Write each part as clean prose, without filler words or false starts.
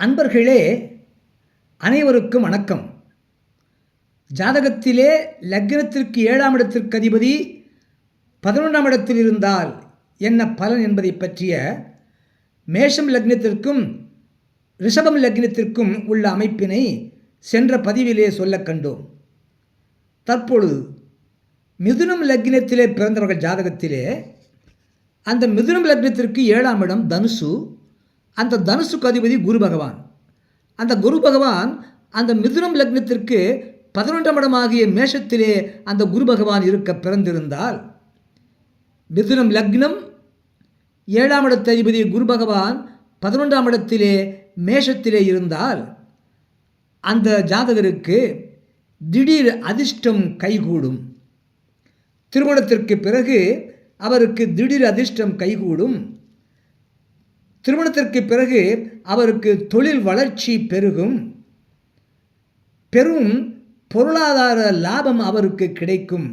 அன்பர்களே, அனைவருக்கும் வணக்கம். ஜாதகத்திலே லக்னத்திற்கு 7ஆம் இடத்திற்கு அதிபதி 11ஆம் இடத்தில் இருந்தால் என்ன பலன் என்பதை பற்றிய மேஷம் லக்னத்திற்கும் ரிஷபம் லக்னத்திற்கும் உள்ள அமைப்பினை சென்ற பதிவிலே சொல்ல கண்டோம். தற்பொழுது மிதுனம் லக்னத்திலே பிறந்தவர்கள் ஜாதகத்திலே அந்த மிதுனம் லக்னத்திற்கு 7ஆம் இடம் தனுசு, அந்த தனுசுக்கு அதிபதி குரு பகவான். அந்த குரு பகவான் அந்த மிதுனம் லக்னத்திற்கு 11ஆம் இடமாகிய மேஷத்திலே அந்த குரு பகவான் இருக்க பிறந்திருந்தால், மிதுனம் லக்னம் 7ஆம் இடத்து அதிபதி குரு பகவான் 11ஆம் இடத்திலே மேஷத்திலே இருந்தால் அந்த ஜாதகருக்கு திடீர் அதிர்ஷ்டம் கைகூடும். திருமணத்திற்கு பிறகு அவருக்கு திடீர் அதிர்ஷ்டம் கைகூடும். திருமணத்திற்கு பிறகு அவருக்கு தொழில் வளர்ச்சி பெருகும். பெரும் பொருளாதார லாபம் அவருக்கு கிடைக்கும்.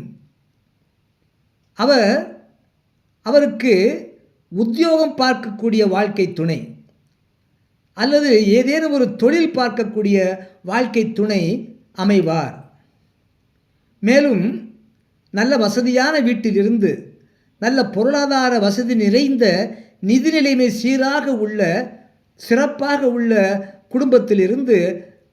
அவருக்கு உத்தியோகம் பார்க்கக்கூடிய வாழ்க்கை துணை அல்லது ஏதேனும் ஒரு தொழில் பார்க்கக்கூடிய வாழ்க்கை துணை அமைவார். மேலும் நல்ல வசதியான வீட்டிலிருந்து, நல்ல பொருளாதார வசதி நிறைந்த நிதி நிலைமை சீராக உள்ள சிறப்பாக உள்ள குடும்பத்திலிருந்து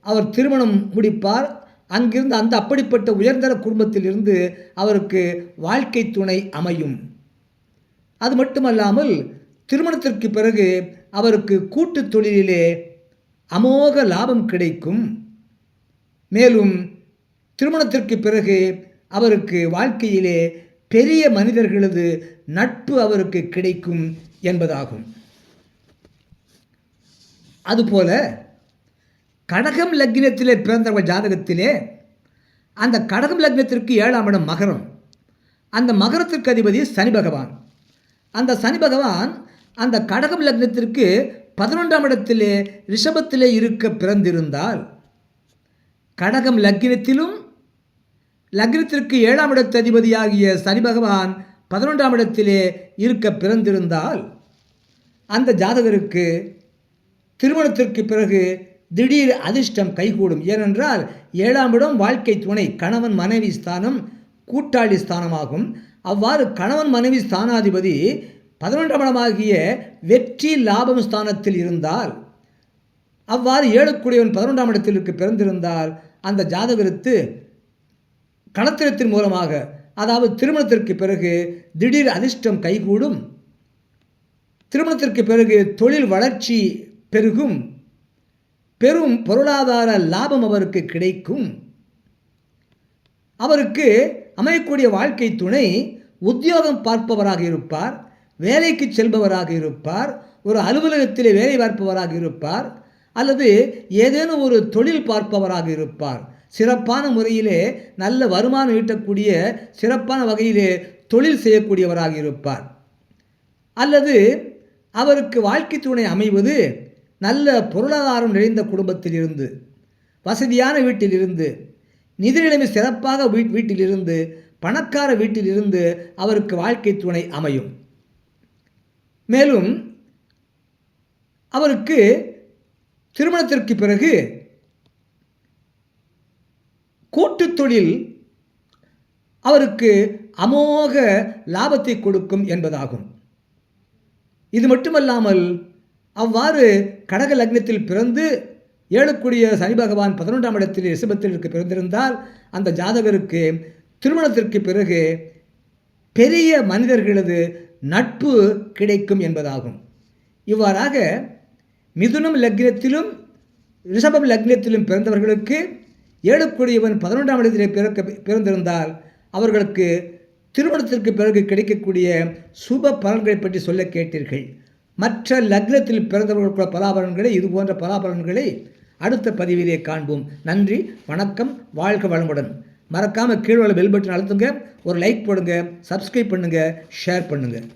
அவர் திருமணம் முடிப்பார். அங்கிருந்து அந்த அப்படிப்பட்ட உயர்தர குடும்பத்திலிருந்து அவருக்கு வாழ்க்கை துணை அமையும். அது மட்டுமல்லாமல் திருமணத்திற்கு பிறகு அவருக்கு கூட்டு தொழிலிலே அமோக லாபம் கிடைக்கும். மேலும் திருமணத்திற்கு பிறகு அவருக்கு வாழ்க்கையிலே பெரிய மனிதர்களது நட்பு அவருக்கு கிடைக்கும் என்பதாகும். அதுபோல கடகம் லக்னத்திலே பிறந்தவர்கள் ஜாதகத்திலே அந்த கடகம் லக்னத்திற்கு 7ஆம் இடம் மகரம், அந்த மகரத்திற்கு அதிபதி சனி பகவான். அந்த சனி பகவான் அந்த கடகம் லக்னத்திற்கு 11ஆம் இடத்திலே ரிஷபத்திலே இருக்க பிறந்திருந்தால், கடகம் லக்னத்திலும் லக்னத்திற்கு 7ஆம் இடத்து அதிபதியாகிய சனி பகவான் 11ஆம் இடத்திலே இருக்க பிறந்திருந்தால் அந்த ஜாதகருக்கு திருமணத்திற்கு பிறகு திடீர் அதிர்ஷ்டம் கைகூடும். ஏனென்றால் 7ஆம் இடம் வாழ்க்கை துணை, கணவன் மனைவி ஸ்தானம், கூட்டாளி ஸ்தானமாகும். அவ்வாறு கணவன் மனைவி ஸ்தானாதிபதி 11ஆம் இடமாகிய வெற்றி லாபம் ஸ்தானத்தில் இருந்தால், அவ்வாறு 7க்குடையவன் 11ஆம் இடத்திற்கு பிறந்திருந்தால் அந்த ஜாதகருக்கு களத்திரத்தின் மூலமாக, அதாவது திருமணத்திற்கு பிறகு திடீர் அதிர்ஷ்டம் கைகூடும். திருமணத்திற்கு பிறகு தொழில் வளர்ச்சி பெருகும். பெரும் பொருளாதார லாபம் அவருக்கு கிடைக்கும். அவருக்கு அமையக்கூடிய வாழ்க்கை துணை உத்தியோகம் பார்ப்பவராக இருப்பார், வேலைக்கு செல்பவராக இருப்பார், ஒரு அலுவலகத்திலே வேலை பார்ப்பவராக இருப்பார், அல்லது ஏதேனும் ஒரு தொழில் பார்ப்பவராக இருப்பார். சிறப்பான முறையிலே நல்ல வருமானம் ஈட்டக்கூடிய சிறப்பான வகையிலே தொழில் செய்யக்கூடியவராக இருப்பார். அல்லது அவருக்கு வாழ்க்கை துணை அமைவது நல்ல பொருளாதாரம் நிறைந்த குடும்பத்திலிருந்து, வசதியான வீட்டிலிருந்து, நிதி நிலைமை சிறப்பாக வீட்டிலிருந்து, பணக்கார வீட்டிலிருந்து அவருக்கு வாழ்க்கை துணை அமையும். மேலும் அவருக்கு திருமணத்திற்கு பிறகு கூட்டு தொழில் அவருக்கு அமோக லாபத்தை கொடுக்கும் என்பதாகும். இது மட்டுமல்லாமல் அவ்வாறு கடக லக்னத்தில் பிறந்து 7க்குடைய சனி பகவான் 11ஆம் இடத்தில் ரிஷபத்தில் இருக்க பிறந்திருந்தால் அந்த ஜாதகருக்கு திருமணத்திற்கு பிறகு பெரிய மனிதர்களது நட்பு கிடைக்கும் என்பதாகும். இவ்வாறாக மிதுனம் லக்னத்திலும் ரிஷபம் லக்னத்திலும் பிறந்தவர்களுக்கு 7க்குடையவன் 11ஆம் இடத்திலே பிறந்திருந்தால் அவர்களுக்கு திருமணத்திற்கு பிறகு கிடைக்கக்கூடிய சுப பலன்களை பற்றி சொல்ல கேட்டீர்கள். மற்ற லக்னத்தில் பிறந்தவர்களுக்குள்ள பலாபலன்களை, இதுபோன்ற பலாபலன்களை அடுத்த பதிவிலே காண்போம். நன்றி, வணக்கம், வாழ்க வளமுடன். மறக்காமல் கீழே உள்ள பெல் பட்டன் அழுத்துங்க, ஒரு லைக் போடுங்க, சப்ஸ்கிரைப் பண்ணுங்கள், ஷேர் பண்ணுங்கள்.